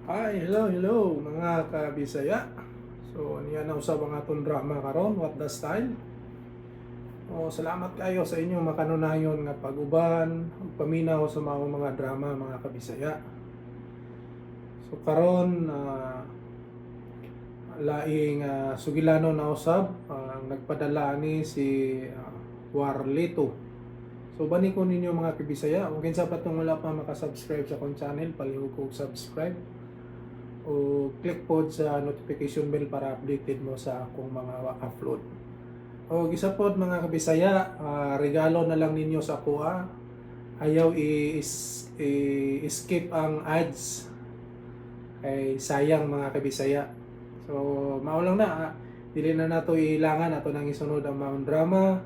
Hi, hello mga kabisaya. So, niya na usab ang atong drama karon, What the Style. Salamat kayo sa inyong makanunayon nga pag-uban, paminaw sa mga drama mga kabisaya. So karon laing sugilano na usab ang nagpadala ni si Warlito. So bani ko ninyo mga kabisaya, kung kinsa pa tong wala pa makasubscribe sa akong channel, palihog ko subscribe o click po sa notification bell para updated mo sa akong mga upload. O gisa po mga kabisaya, regalo na lang ninyo sa kuha. Ayaw i-skip ang ads. Ay sayang mga kabisaya. So mao lang na, dili na nato ilangan ato nang isunod ang mga drama.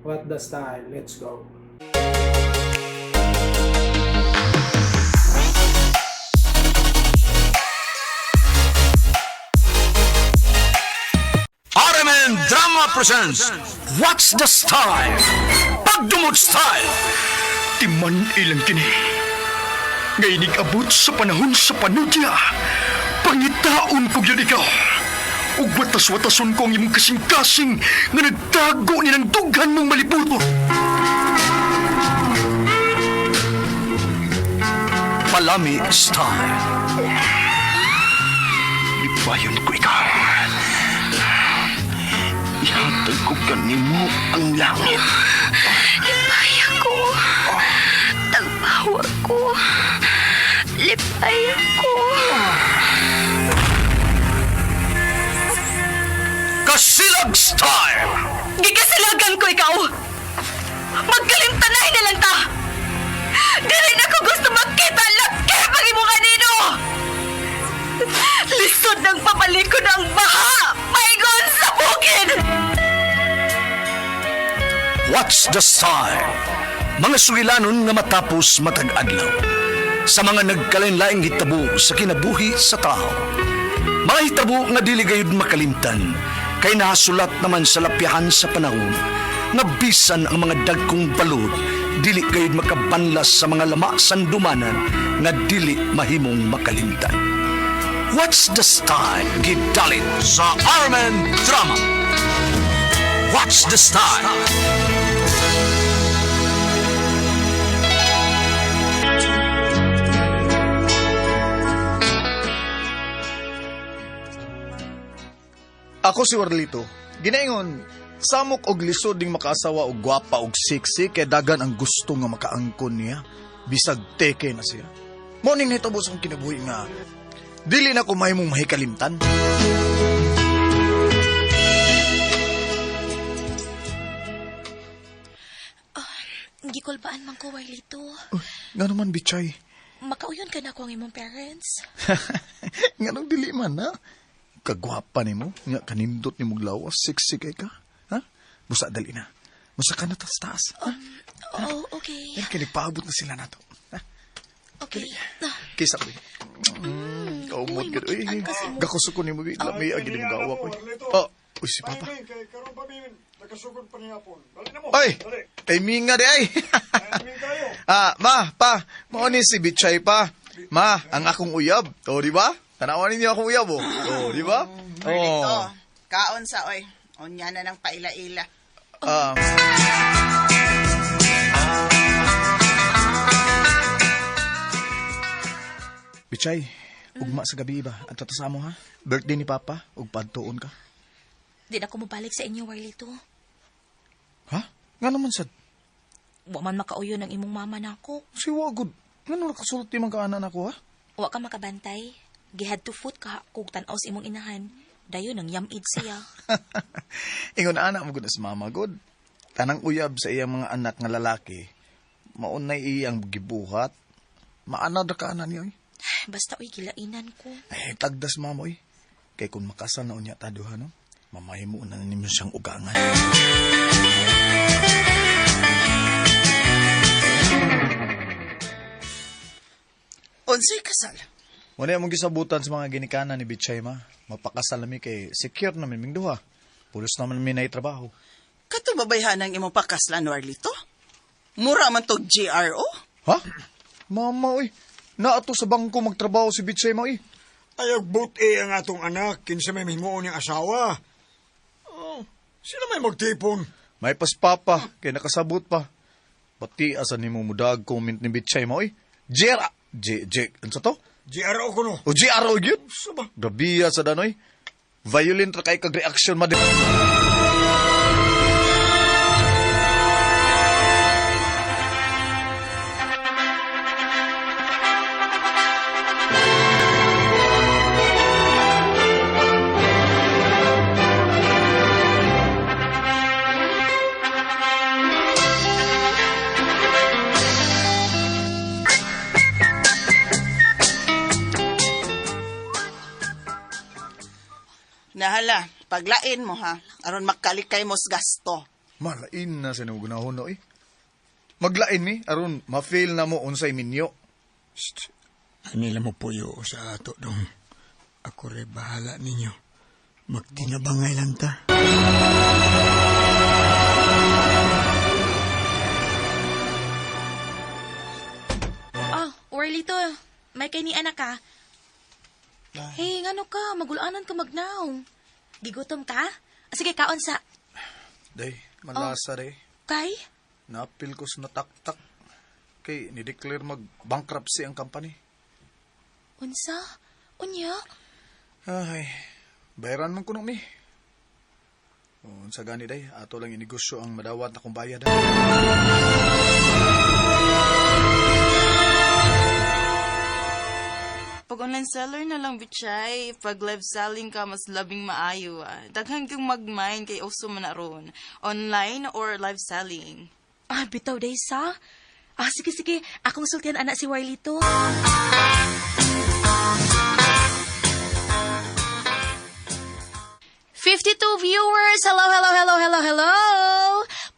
What the Style. Let's go. RMN Drama presents What's the Style? Pagdumot Style. Timan ilang kini. Ngayon abot sa panahon sa panudya. Pangitaon ko yun ikaw. Ug watas-watason ko ang imong kasing-kasing nga nagtago ni ng dughan mong malibuto. Palami Style. Ibayon ko ikaw. Ihatag ko kanimo ang langit. Lipaya ko. Tagpawa ko. Lipaya ko. Kasilag Style. Gikasilagan ko ikaw. Magkalimtanay na lang ta. Dili na ko gusto magkita laki pag imo kanino. Lisod ng papalikod ang baha. Paigon sa bukid. What's the Style? Mga sugilanon nga matapos matag adlaw. Sa mga nagkalain-laing hitabo sa kinabuhi sa tao. Mga hitabo nga dili gayud makalimtan. Kay nahasulat naman sa lapyahan sa panahon nga bisan ang mga dagkong balod dili gayud makabanlas sa mga lama sandumanan nga dili mahimong makalimtan. What's the Style? Gidalit sa RMN Drama. What's the Style? Ako si Warlito. Ginaingon, samok og lisod ding makaasawa og gwapa og sexy kay dagan ang gusto nga makaangkon niya. Bisag teke na siya. Morning nito boss ang kinabuhi nga. Dili na ko mahimong mahikalimtan. Gikulbaan man ko, Warlito. Nga naman bitchay. Makauyon ka na ko ang imong parents. Nga nang dili man ha. Kagwapa ni mo. Nga kanindot ni mo lawas. Sexy kay ka. Ha? Busa dali na. Musa ka na taas-taas. Oh, okay. Yan kinigpaabot na sila na to. Ha? Okay. Kisa ko. Kaumot ka. Uy, gakuso ko ni mo. Lamay agad ni mo gawa ko. Oh, uy si Papa. Kay karon pa min nakasugod pa niya po. Dali na mo. Ay, Dali. timing nga di ay. Timing tayo. Ma, pa, mauni si Bitchay pa. Ma, ang akong uyab. O, di ba? Tanawan ninyo akong uyab, o. O, di ba? Ito, kaon sa oy. Onya na ng paila-ila. Bitchay, ugma sa gabi ba? At tatasamo ha? Birthday ni Papa, ug padtuon ka. Di na ko mabalik sa inyo, Warlito. Ha? Nga naman sad. Wa man makauyon ang imong mama nako. Si Wagod. Nga naman nakasulot yung mga kaanan ako ha? Wa ka makabantay. Gihad to foot ka kung tanaw sa imong inahan. Dayon ang yamid siya. Ingon anak mo gud sa mama god. Tanang uyab sa iyang mga anak nga lalaki. Maunay iyang gibuhat. Maana da ka anan niya. Basta uy gilainan ko. Ay, tagdas mamoy. Kay kung makasal na unya taduha no. Mamahimo na ninyo siyang ugangan. Unsay kasal? Muna yung gisabutan sa mga ginikanan ni Bitchay ma. Magpakasal nami kay secure namin ming duha. Pulos naman namin na trabaho. Kato babayhan ang imong pakaslan, Warlito? Mura man to GRO? Ha? Mama, oy. Na ato sa bangko magtrabaho si Bitsay mo eh. Ayag buti ang atong anak, kinsa may mihimuon niyang asawa. Oh, sila may magtipon. May paspapa, kay nakasabot pa. Pati asan ni mo mudag comment ni Bitsay mo eh. Jera! Ano sa to? GRO ko no. O GRO yun? Saba. Grabiya sa danoy. Violent ra kay kag-reaction ma din. Nahala, paglain mo ha, aron makalikay mos gasto. Malain na sa nagunahon no eh. Maglain mi, aron ma-fail na mo unsay minyo. Anila mo puyo sa ato dong. Ako rin bahala ninyo. Magtinabangay lang ta. Oh, Warlito, may kay ni anak ka. Hey, ngano ka? Magulaanan ka magnaw. Gigutom ka? Sige, kaon sa... Day, malasa day. Kay? Napil ko sa nataktak. Kay ni-declare mag-bankruptcy ang company. Unsa? Unya? Ay, bayaran man kuno mi. Unsa gani day, ato lang inegosyo ang madawat na kong bayad. Pag online seller na lang, bitchay. Pag live selling ka, mas labing maayo. Daghang kang mag-mine kay uso man na ron. Online or live selling. Ah, bitaw day sa? Ah, sige. Akong sultihan anak si Warlito. Viewers! Hello!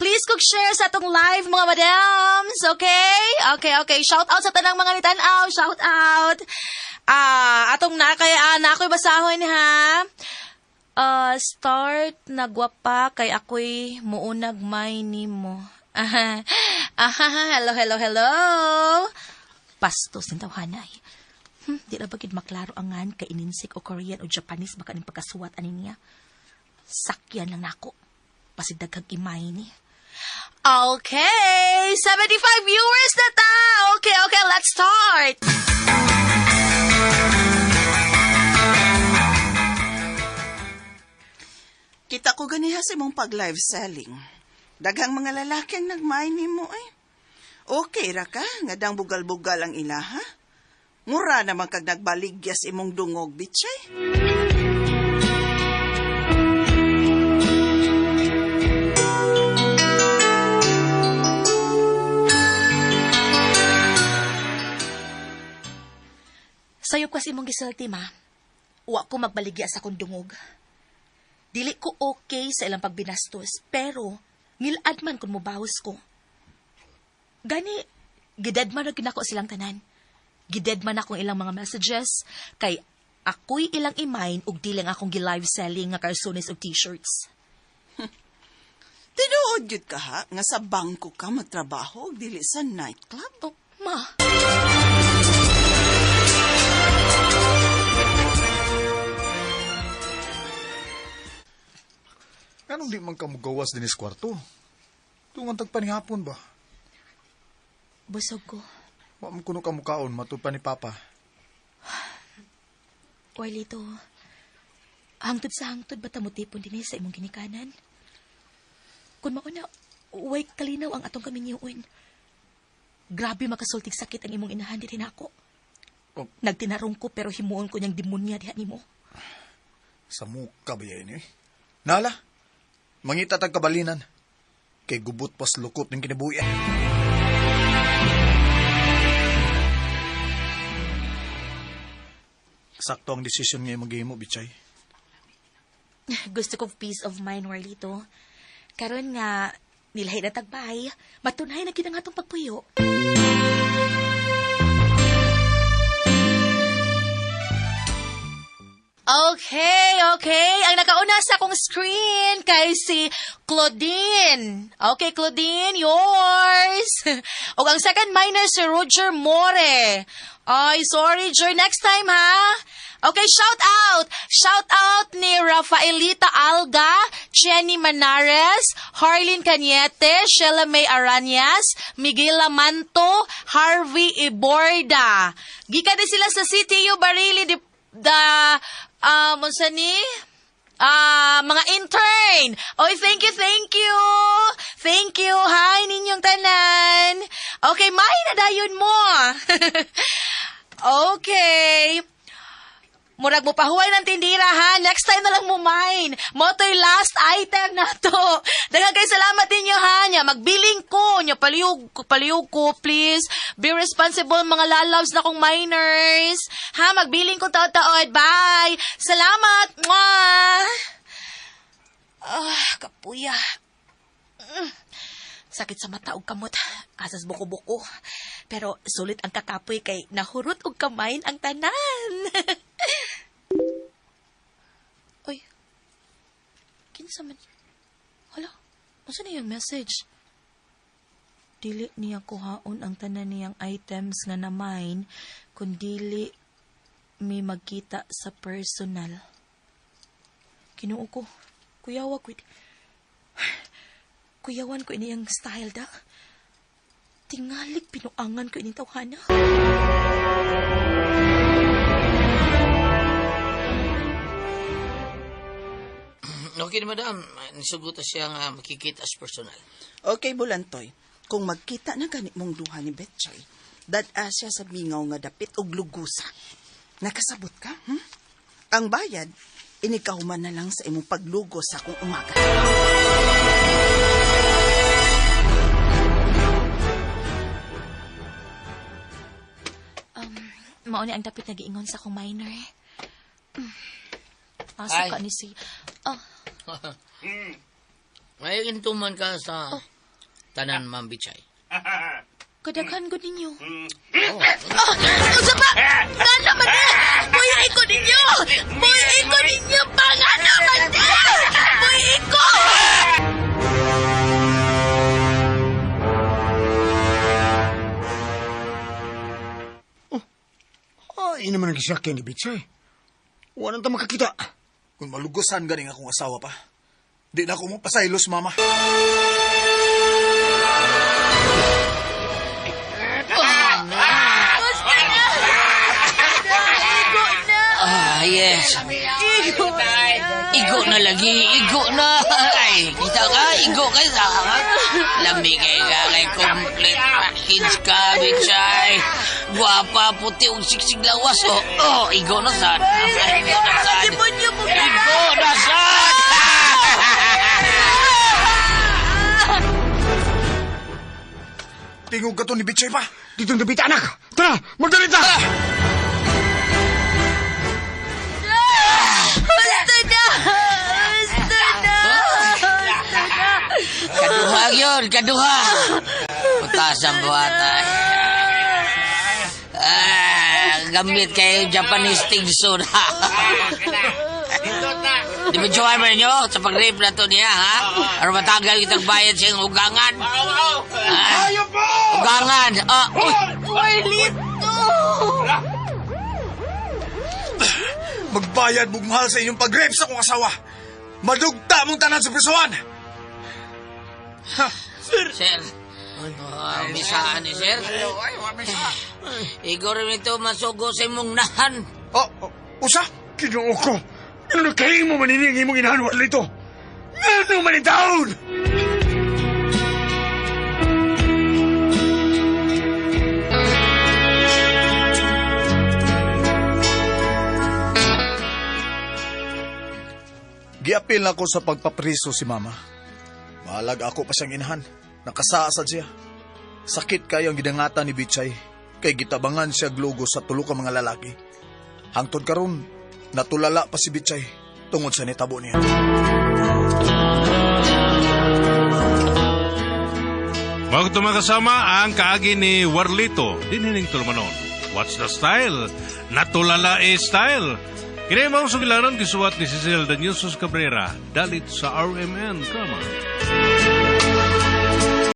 Please cook share sa atong live, mga madams, okay? Okay. Shout out sa tanang mga nitanaw. Shout out. Atong nakoy basahon ha. Start nagwapa kay ako'y muunag may nimo. Hello. Pastos ng tawhanay. Di na bagid maklaro angan kay ininsik o Korean o Japanese baka ning pagkasuwat ani niya. Sakyan lang nako. Pasigdaghag imay ni. Okay, 75 viewers na ta. Okay, let's start. Kita ko ganiha sa imong pag-live selling. Daghang mga lalaki ang nagmaini mo eh. Okay ra ka, nga dang bugal-bugal ang ilaha. Mura naman kag nagbaligyas imong dungog, bitchay. Sayop kasi imong gisulti ma. Wa ko magbaligya sa akong dungog. Dili ko okay sa ilang pagbinastos, pero ngilad man kung mubahos ko. Gani, gidedman na kinako silang tanan. Gidedman akong ilang mga messages, kay ako'y ilang imain ug dilang akong gi-live selling nga karsones ug t-shirts. Tinuod yun ka ha, nga sa bangko ka magtrabaho, dili sa nightclub. Oh, ma. Anong di man ka mugawas din is kwarto? Tungan tagpanihapon ba? Busog ko. Wa man kuno ka mukaon, matupan ni Papa. Warlito, hangtod sa hangtod ba tamutipon din sa imong ginikanan? Kung mauna, way kalinaw ang atong kami niyoon. Grabe makasultig sakit ang imong inahan din ako. Oh. Nagtinarong ko pero himuon ko niyang demonya diha nimo. Sa muka ba yan eh? Nala, mangita tag kabalinan. Kay gubot pas lukot ng kinabuhi. Sakto ang desisyon ngayon mag-ihimo, Bichay. Gusto ko peace of mind, Warlito. Karon nga, nilahi na tagbay, matunay na kinang atong pagpuyo. Okay. Ang nakauna sa akong screen kay si Claudine. Okay, Claudine, yours. O ang second minor si Roger More. Ay, sorry, Jer. Next time, ha? Okay, shout out. Shout out ni Rafaelita Alga, Jenny Manares, Harlin Cañete, Sheila May Aranyas, Miguel Manto, Harvey Iborda. Gikan din sila sa CTU Barili mga intern. Oy, thank you. Thank you. Hi, ninyong tanan. Okay, may nadayon mo. Okay. Murag mo pahuway ng tindira, ha? Next time na lang mo mine. Moto'y last item na to. Daghang kay salamat ninyo, ha? Nya, magbiling ko. Nya, paliyog ko, please. Be responsible, mga lalabs na kong minors. Ha? Magbiling ko taod-taod. Bye! Salamat! Mwah! Kapuya. Sakit sa mata og kamot. Asas buko-buko. Pero sulit ang kakapoy kay nahurot og kamain ang tanan. Oy. Kinsa man? Hala, asa na yung message? Dili niya kuhaon ang tanan niyang items nga na-mine kung dili may magkita sa personal. Kinuo ko. Kuyawan ko iniyang style da. Tingali pinuangan ko ining tawhana. Okay na, madam. Nisugot siya nga makikita as personal. Okay, Bulantoy. Kung magkita na gani mong duha ni Betchay, dad-a siya sa mingaw nga dapit og lugusa. Nakasabot ka, hmm? Ang bayad, inikahuman na lang sa imong paglugos sa akong umaga. Mao ni ang dapit na giingon sa akong minor. Ay. Asa ka ni si... May intuman ka sa tanan, Ma'am Bichay. Kadaghan ko ninyo. Usa pa! Nga naman na! Buhay ko ninyo! Pa nga naman na! Buhay ko! Ay, naman ang kisakyan ni Bitsay. Wala nang makakita. Kung malugusan ganing akong asawa pa, di na ako mapasaylos, mama. Yes. Igo na lagi. Igo na. Ay, kita ka? Igo ka sa lamigay ka kay complete package ka, Bichay. Guwapa, puti, og siksig lawas. Igo na sad. Igo na sad. Igo na sad. Tingog ka to ni Bitsay pa. Dito ang dapit, anak. Tara, magdalita! Kaduha yun, kaduha. Putas ang buhatan. Gamit kayo Japanese tingso na. Di ba jowa mo ninyo sa pag-rape na to niya, ha? Ano matagal kitang bayad siyang ugangan? Ugangan! Warlito! Magbayad mong mahal sa inyong pag-rape sa akong asawa. Madugta mong tanan sa prisuhan. Sir. Misaan ni Sir. Igor nito masugo sa imong nahan. Usa? Kinuo ko. Ano kayo mo maniningi mong inahanwal nito? Ano man ang taon? Giapil ako sa pagpapriso si mama. Mahalag ako pa siyang inahan. Nakasaasad siya. Sakit kayo ang gidangatan ni Bitsay. Kay gitabangan siya glogo sa tulo ka mga lalaki. Hangtod karon, natulala pa si Bitsay tungod sa nitabo niya. Bago makasama ang kaagi ni Warlito, dinhining tulmanon. What's the style? Natulala style. Kini mao sugilanon gisuwat ni Cecil Danielsos Cabrera, dalit sa RMN Drama.